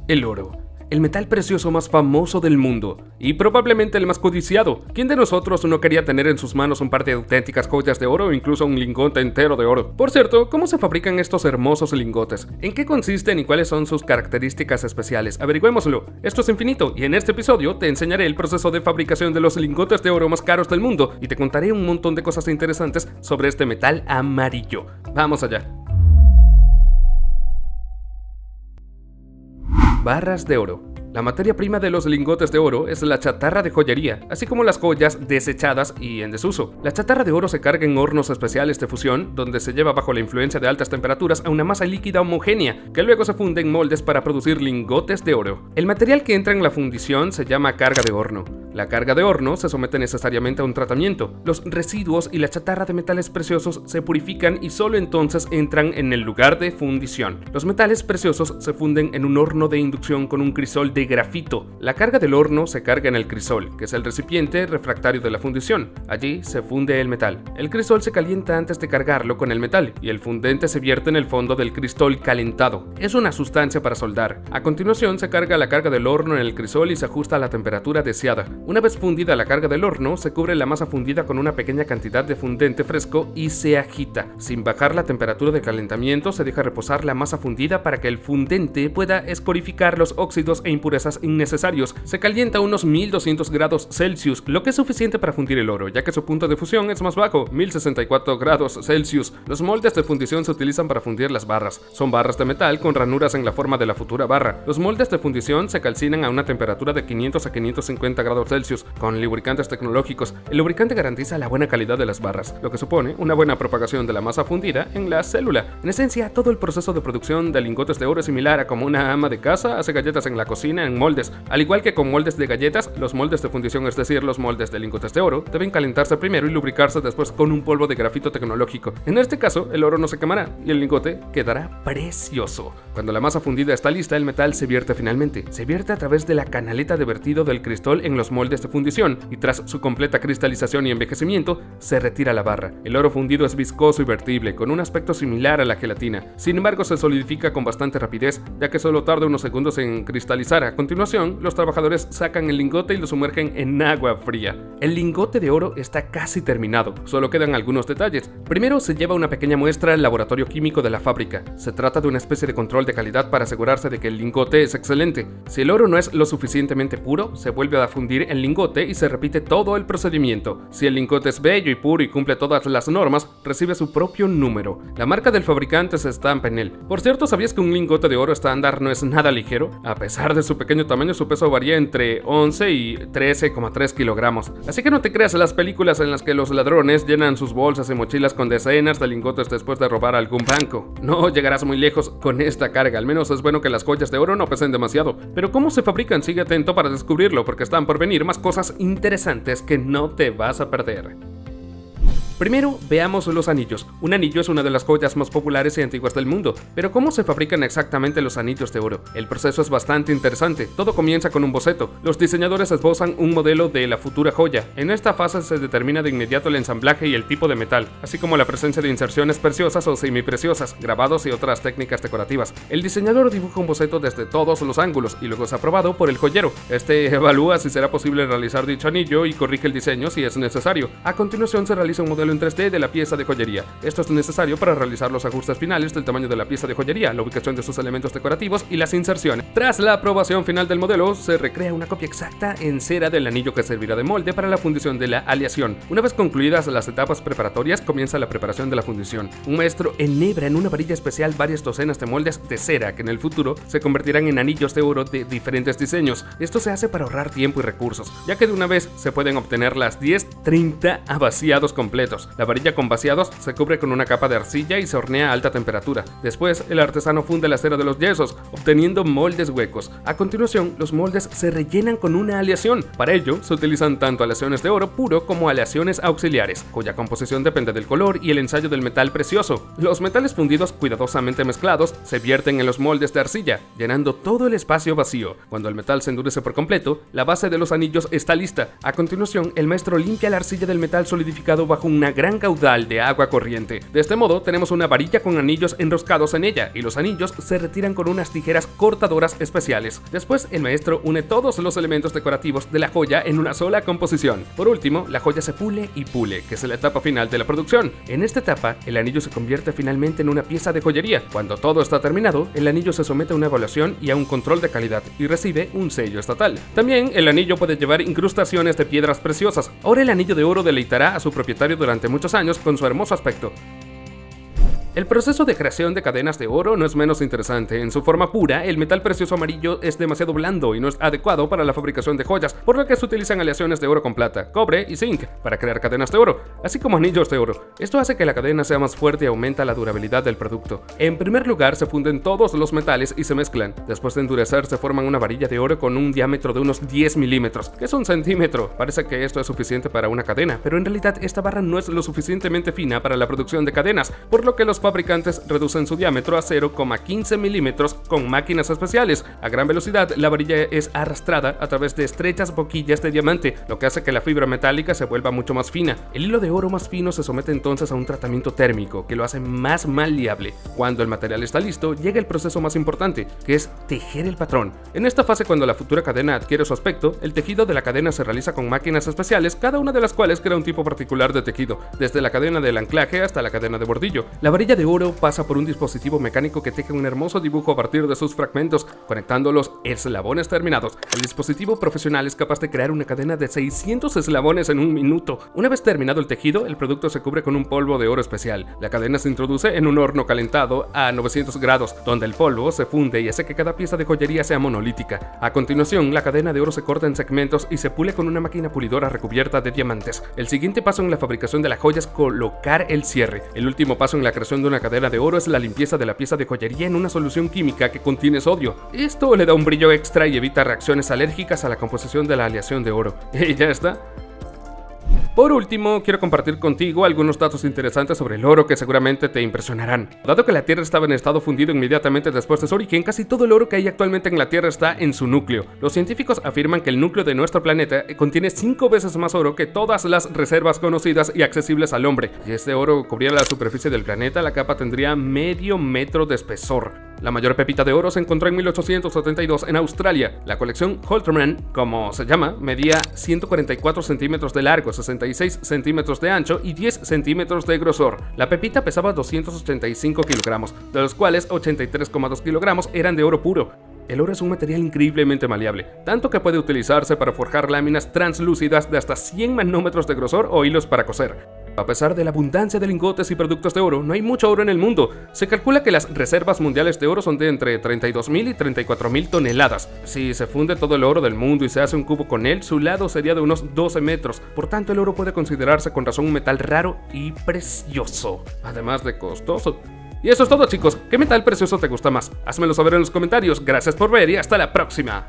El oro. El metal precioso más famoso del mundo y probablemente el más codiciado. ¿Quién de nosotros no quería tener en sus manos un par de auténticas joyas de oro o incluso un lingote entero de oro? Por cierto, ¿cómo se fabrican estos hermosos lingotes? ¿En qué consisten y cuáles son sus características especiales? Averigüémoslo. Esto es Infinito y en este episodio te enseñaré el proceso de fabricación de los lingotes de oro más caros del mundo y te contaré un montón de cosas interesantes sobre este metal amarillo. Vamos allá. Barras de oro. La materia prima de los lingotes de oro es la chatarra de joyería, así como las joyas desechadas y en desuso. La chatarra de oro se carga en hornos especiales de fusión, donde se lleva bajo la influencia de altas temperaturas a una masa líquida homogénea, que luego se funde en moldes para producir lingotes de oro. El material que entra en la fundición se llama carga de horno. La carga de horno se somete necesariamente a un tratamiento. Los residuos y la chatarra de metales preciosos se purifican y solo entonces entran en el lugar de fundición. Los metales preciosos se funden en un horno de inducción con un crisol de grafito. La carga del horno se carga en el crisol, que es el recipiente refractario de la fundición. Allí se funde el metal. El crisol se calienta antes de cargarlo con el metal y el fundente se vierte en el fondo del crisol calentado. Es una sustancia para soldar. A continuación se carga la carga del horno en el crisol y se ajusta a la temperatura deseada. Una vez fundida la carga del horno, se cubre la masa fundida con una pequeña cantidad de fundente fresco y se agita. Sin bajar la temperatura de calentamiento, se deja reposar la masa fundida para que el fundente pueda escorificar los óxidos e impurezas innecesarios. Se calienta a unos 1200 grados Celsius, lo que es suficiente para fundir el oro, ya que su punto de fusión es más bajo, 1064 grados Celsius. Los moldes de fundición se utilizan para fundir las barras. Son barras de metal con ranuras en la forma de la futura barra. Los moldes de fundición se calcinan a una temperatura de 500 a 550 grados Celsius con lubricantes tecnológicos. El lubricante garantiza la buena calidad de las barras, lo que supone una buena propagación de la masa fundida en la célula. En esencia, todo el proceso de producción de lingotes de oro es similar a como una ama de casa hace galletas en la cocina en moldes. Al igual que con moldes de galletas, los moldes de fundición, es decir, los moldes de lingotes de oro, deben calentarse primero y lubricarse después con un polvo de grafito tecnológico. En este caso, el oro no se quemará y el lingote quedará precioso. Cuando la masa fundida está lista, el metal se vierte finalmente. Se vierte a través de la canaleta de vertido del cristal en los moldes de fundición y tras su completa cristalización y envejecimiento, se retira la barra. El oro fundido es viscoso y vertible, con un aspecto similar a la gelatina. Sin embargo, se solidifica con bastante rapidez, ya que solo tarda unos segundos en cristalizar. A continuación, los trabajadores sacan el lingote y lo sumergen en agua fría. El lingote de oro está casi terminado, solo quedan algunos detalles. Primero se lleva una pequeña muestra al laboratorio químico de la fábrica. Se trata de una especie de control de calidad para asegurarse de que el lingote es excelente. Si el oro no es lo suficientemente puro, se vuelve a fundir el lingote y se repite todo el procedimiento. Si el lingote es bello y puro y cumple todas las normas, recibe su propio número. La marca del fabricante se estampa en él. Por cierto, ¿sabías que un lingote de oro estándar no es nada ligero? A pesar de su pequeño tamaño, su peso varía entre 11 y 13,3 kilogramos. Así que no te creas las películas en las que los ladrones llenan sus bolsas y mochilas con decenas de lingotes después de robar algún banco. No llegarás muy lejos con esta carga, al menos es bueno que las joyas de oro no pesen demasiado. Pero ¿cómo se fabrican? Sigue atento para descubrirlo, porque están por venir más cosas interesantes que no te vas a perder. Primero, veamos los anillos. Un anillo es una de las joyas más populares y antiguas del mundo, pero ¿cómo se fabrican exactamente los anillos de oro? El proceso es bastante interesante. Todo comienza con un boceto. Los diseñadores esbozan un modelo de la futura joya. En esta fase se determina de inmediato el ensamblaje y el tipo de metal, así como la presencia de inserciones preciosas o semipreciosas, grabados y otras técnicas decorativas. El diseñador dibuja un boceto desde todos los ángulos y luego es aprobado por el joyero. Este evalúa si será posible realizar dicho anillo y corrige el diseño si es necesario. A continuación se realiza un modelo en 3D de la pieza de joyería. Esto es necesario para realizar los ajustes finales del tamaño de la pieza de joyería, la ubicación de sus elementos decorativos y las inserciones. Tras la aprobación final del modelo, se recrea una copia exacta en cera del anillo que servirá de molde para la fundición de la aleación. Una vez concluidas las etapas preparatorias, comienza la preparación de la fundición. Un maestro enhebra en una varilla especial varias docenas de moldes de cera que en el futuro se convertirán en anillos de oro de diferentes diseños. Esto se hace para ahorrar tiempo y recursos, ya que de una vez se pueden obtener las 10, 30 vaciados completos. La varilla con vaciados se cubre con una capa de arcilla y se hornea a alta temperatura. Después, el artesano funde la cera de los yesos, obteniendo moldes huecos. A continuación, los moldes se rellenan con una aleación. Para ello, se utilizan tanto aleaciones de oro puro como aleaciones auxiliares, cuya composición depende del color y el ensayo del metal precioso. Los metales fundidos cuidadosamente mezclados se vierten en los moldes de arcilla, llenando todo el espacio vacío. Cuando el metal se endurece por completo, la base de los anillos está lista. A continuación, el maestro limpia la arcilla del metal solidificado bajo una gran caudal de agua corriente. De este modo tenemos una varilla con anillos enroscados en ella, y los anillos se retiran con unas tijeras cortadoras especiales. Después el maestro une todos los elementos decorativos de la joya en una sola composición. Por último, la joya se pule y pule, que es la etapa final de la producción. En esta etapa, el anillo se convierte finalmente en una pieza de joyería. Cuando todo está terminado, el anillo se somete a una evaluación y a un control de calidad y recibe un sello estatal. También el anillo puede llevar incrustaciones de piedras preciosas. Ahora el anillo de oro deleitará a su propietario durante muchos años con su hermoso aspecto. El proceso de creación de cadenas de oro no es menos interesante. En su forma pura, el metal precioso amarillo es demasiado blando y no es adecuado para la fabricación de joyas, por lo que se utilizan aleaciones de oro con plata, cobre y zinc para crear cadenas de oro, así como anillos de oro. Esto hace que la cadena sea más fuerte y aumenta la durabilidad del producto. En primer lugar, se funden todos los metales y se mezclan. Después de endurecer, se forman una varilla de oro con un diámetro de unos 10 milímetros, que es un centímetro. Parece que esto es suficiente para una cadena, pero en realidad esta barra no es lo suficientemente fina para la producción de cadenas, por lo que los fabricantes reducen su diámetro a 0,15 milímetros con máquinas especiales. A gran velocidad, la varilla es arrastrada a través de estrechas boquillas de diamante, lo que hace que la fibra metálica se vuelva mucho más fina. El hilo de oro más fino se somete entonces a un tratamiento térmico que lo hace más maleable. Cuando el material está listo, llega el proceso más importante, que es tejer el patrón. En esta fase, cuando la futura cadena adquiere su aspecto, el tejido de la cadena se realiza con máquinas especiales, cada una de las cuales crea un tipo particular de tejido, desde la cadena del anclaje hasta la cadena de bordillo. La varilla de oro pasa por un dispositivo mecánico que teje un hermoso dibujo a partir de sus fragmentos, conectando los eslabones terminados. El dispositivo profesional es capaz de crear una cadena de 600 eslabones en un minuto. Una vez terminado el tejido, el producto se cubre con un polvo de oro especial. La cadena se introduce en un horno calentado a 900 grados, donde el polvo se funde y hace que cada pieza de joyería sea monolítica. A continuación, la cadena de oro se corta en segmentos y se pule con una máquina pulidora recubierta de diamantes. El siguiente paso en la fabricación de la joya es colocar el cierre. El último paso en la creación de una cadena de oro es la limpieza de la pieza de joyería en una solución química que contiene sodio. Esto le da un brillo extra y evita reacciones alérgicas a la composición de la aleación de oro. Y ya está. Por último, quiero compartir contigo algunos datos interesantes sobre el oro que seguramente te impresionarán. Dado que la Tierra estaba en estado fundido inmediatamente después de su origen, casi todo el oro que hay actualmente en la Tierra está en su núcleo. Los científicos afirman que el núcleo de nuestro planeta contiene 5 veces más oro que todas las reservas conocidas y accesibles al hombre. Si este oro cubriera la superficie del planeta, la capa tendría medio metro de espesor. La mayor pepita de oro se encontró en 1872 en Australia. La colección Holterman, como se llama, medía 144 centímetros de largo, 66 centímetros de ancho y 10 centímetros de grosor. La pepita pesaba 285 kilogramos, de los cuales 83,2 kilogramos eran de oro puro. El oro es un material increíblemente maleable, tanto que puede utilizarse para forjar láminas translúcidas de hasta 100 nanómetros de grosor o hilos para coser. A pesar de la abundancia de lingotes y productos de oro, no hay mucho oro en el mundo. Se calcula que las reservas mundiales de oro son de entre 32.000 y 34.000 toneladas. Si se funde todo el oro del mundo y se hace un cubo con él, su lado sería de unos 12 metros. Por tanto, el oro puede considerarse con razón un metal raro y precioso, además de costoso. Y eso es todo, chicos. ¿Qué metal precioso te gusta más? Házmelo saber en los comentarios. Gracias por ver y hasta la próxima.